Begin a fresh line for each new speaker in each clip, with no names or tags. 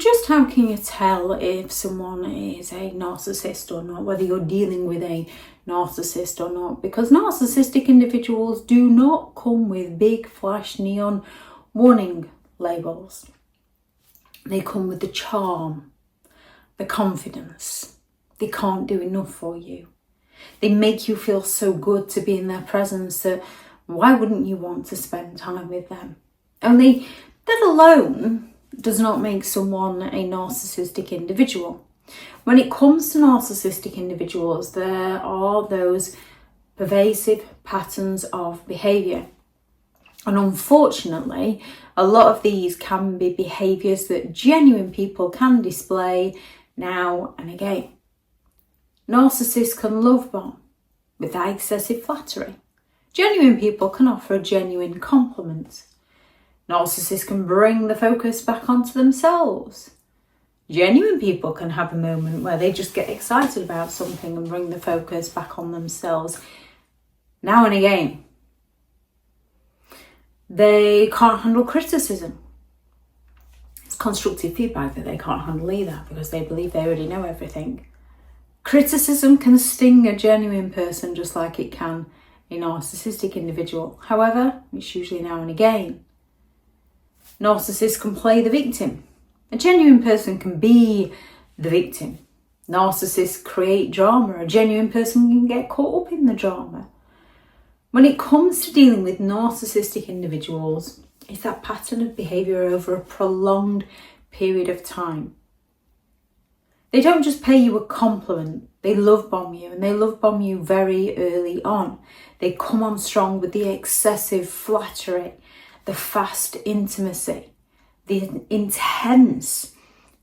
just how can you tell if someone is a narcissist or not, whether you're dealing with a narcissist or not? Because narcissistic individuals do not come with big flash neon warning labels. They come with the charm, the confidence. They can't do enough for you. They make you feel so good to be in their presence that why wouldn't you want to spend time with them? Only that alone does not make someone a narcissistic individual. When it comes to narcissistic individuals, there are those pervasive patterns of behaviour. And unfortunately, a lot of these can be behaviours that genuine people can display now and again. Narcissists can love bomb without excessive flattery. Genuine people can offer a genuine compliment. Narcissists can bring the focus back onto themselves. Genuine people can have a moment where they just get excited about something and bring the focus back on themselves now and again. They can't handle criticism. It's constructive feedback that they can't handle either because they believe they already know everything. Criticism can sting a genuine person just like it can a narcissistic individual. However, it's usually now and again. Narcissists can play the victim. A genuine person can be the victim. Narcissists create drama. A genuine person can get caught up in the drama. When it comes to dealing with narcissistic individuals, it's that pattern of behaviour over a prolonged period of time. They don't just pay you a compliment, they love bomb you, and they love bomb you very early on. They come on strong with the excessive flattery, the fast intimacy, the intense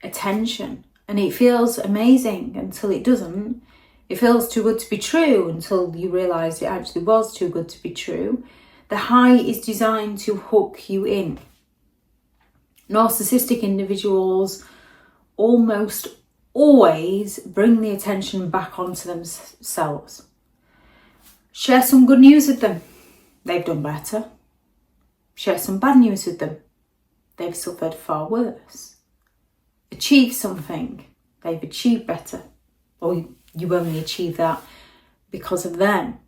attention, and it feels amazing until it doesn't. It feels too good to be true until you realise it actually was too good to be true. The high is designed to hook you in. Narcissistic individuals almost always bring the attention back onto themselves. Share some good news with them. They've done better. Share some bad news with them. They've suffered far worse. Achieve something. They've achieved better. Or you only achieve that because of them.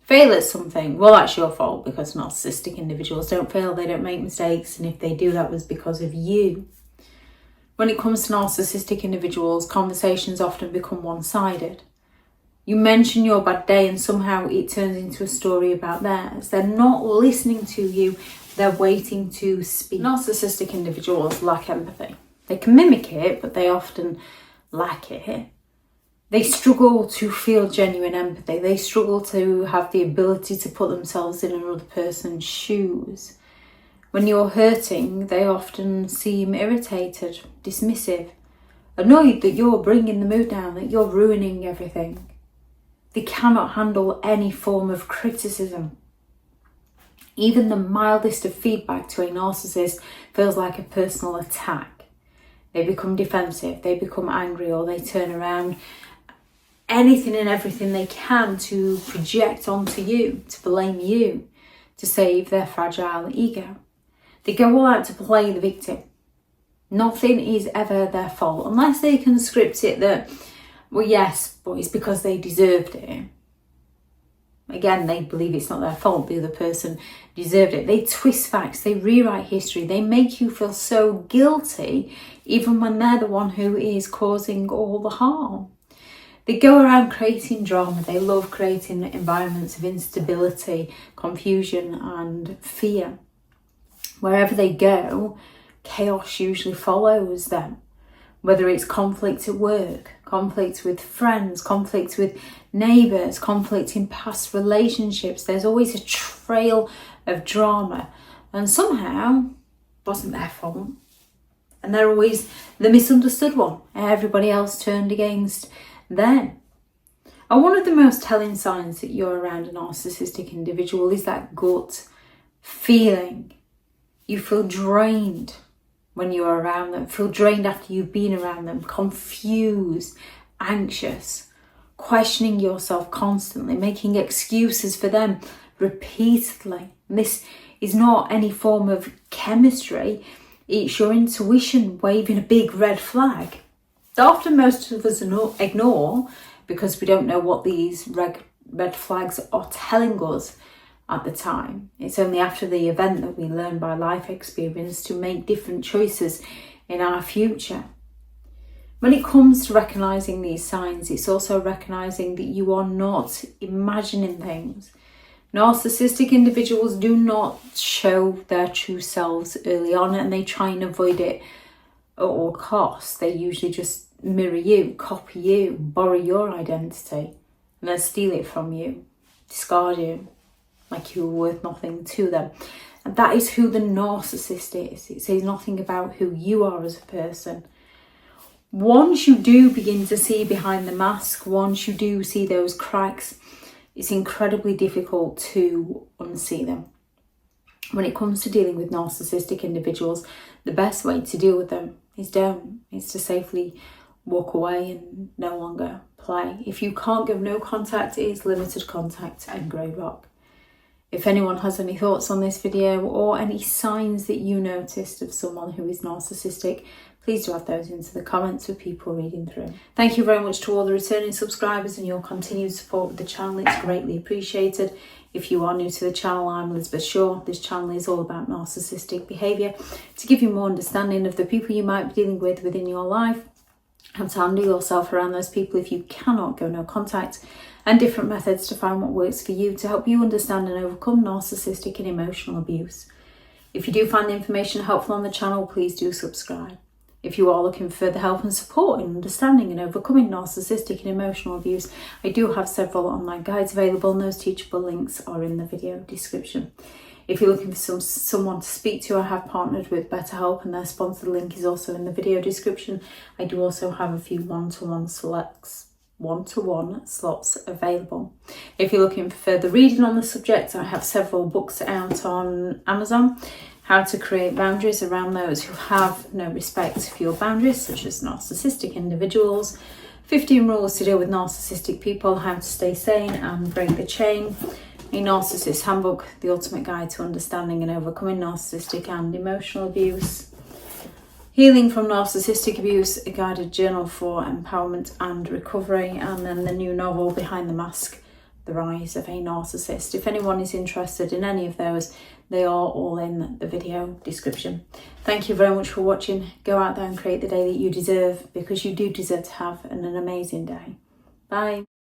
Fail at something. Well, that's your fault because narcissistic individuals don't fail. They don't make mistakes. And if they do, that was because of you. When it comes to narcissistic individuals, conversations often become one-sided. You mention your bad day and somehow it turns into a story about theirs. They're not listening to you, they're waiting to speak. Narcissistic individuals lack empathy. They can mimic it, but they often lack it. They struggle to feel genuine empathy. They struggle to have the ability to put themselves in another person's shoes. When you're hurting, they often seem irritated, dismissive, annoyed that you're bringing the mood down, that you're ruining everything. They cannot handle any form of criticism. Even the mildest of feedback to a narcissist feels like a personal attack. They become defensive, they become angry, or they turn around anything and everything they can to project onto you, to blame you, to save their fragile ego. They go all out to play the victim. Nothing is ever their fault, unless they can script it that, well, yes, but it's because they deserved it. Again, they believe it's not their fault, the other person deserved it. They twist facts, they rewrite history, they make you feel so guilty, even when they're the one who is causing all the harm. They go around creating drama, they love creating environments of instability, confusion and fear. Wherever they go, chaos usually follows them. Whether it's conflict at work, conflict with friends, conflict with neighbours, conflict in past relationships, there's always a trail of drama. And somehow, it wasn't their fault. And they're always the misunderstood one. Everybody else turned against them. And one of the most telling signs that you're around a narcissistic individual is that gut feeling. You feel drained when you're around them, feel drained after you've been around them, confused, anxious, questioning yourself constantly, making excuses for them repeatedly. And this is not any form of chemistry. It's your intuition waving a big red flag that often most of us ignore because we don't know what these red flags are telling us at the time. It's only after the event that we learn by life experience to make different choices in our future. When it comes to recognising these signs, it's also recognising that you are not imagining things. Narcissistic individuals do not show their true selves early on, and they try and avoid it at all costs. They usually just mirror you, copy you, borrow your identity, and then steal it from you, discard you like you were worth nothing to them. And that is who the narcissist is. It says nothing about who you are as a person. Once you do begin to see behind the mask, once you do see those cracks, it's incredibly difficult to unsee them. When it comes to dealing with narcissistic individuals, the best way to deal with them is don't. It's to safely walk away and no longer play. If you can't give no contact, it is limited contact and grey rock. If anyone has any thoughts on this video or any signs that you noticed of someone who is narcissistic, please do add those into the comments for people reading through. Thank you very much to all the returning subscribers and your continued support with the channel. It's greatly appreciated. If you are new to the channel, I'm Elizabeth Shaw. This channel is all about narcissistic behaviour to give you more understanding of the people you might be dealing with within your life, how to handle yourself around those people if you cannot go no contact, and different methods to find what works for you to help you understand and overcome narcissistic and emotional abuse. If you do find the information helpful on the channel, please do subscribe. If you are looking for further help and support in understanding and overcoming narcissistic and emotional abuse, I do have several online guides available, and those teachable links are in the video description. If you're looking for someone to speak to, I have partnered with BetterHelp, and their sponsored link is also in the video description. I do also have a few one-to-one slots available. If you're looking for further reading on the subject, I have several books out on Amazon. How to create boundaries around those who have no respect for your boundaries, such as narcissistic individuals. 15 rules to deal with narcissistic people, how to stay sane and break the chain. A Narcissists Handbook, the ultimate guide to understanding and overcoming narcissistic and emotional abuse. Healing from Narcissistic Abuse, a guided journal for empowerment and recovery. And then the new novel, Behind the Mask, The Rise of a Narcissist. If anyone is interested in any of those, they are all in the video description. Thank you very much for watching. Go out there and create the day that you deserve, because you do deserve to have an amazing day. Bye.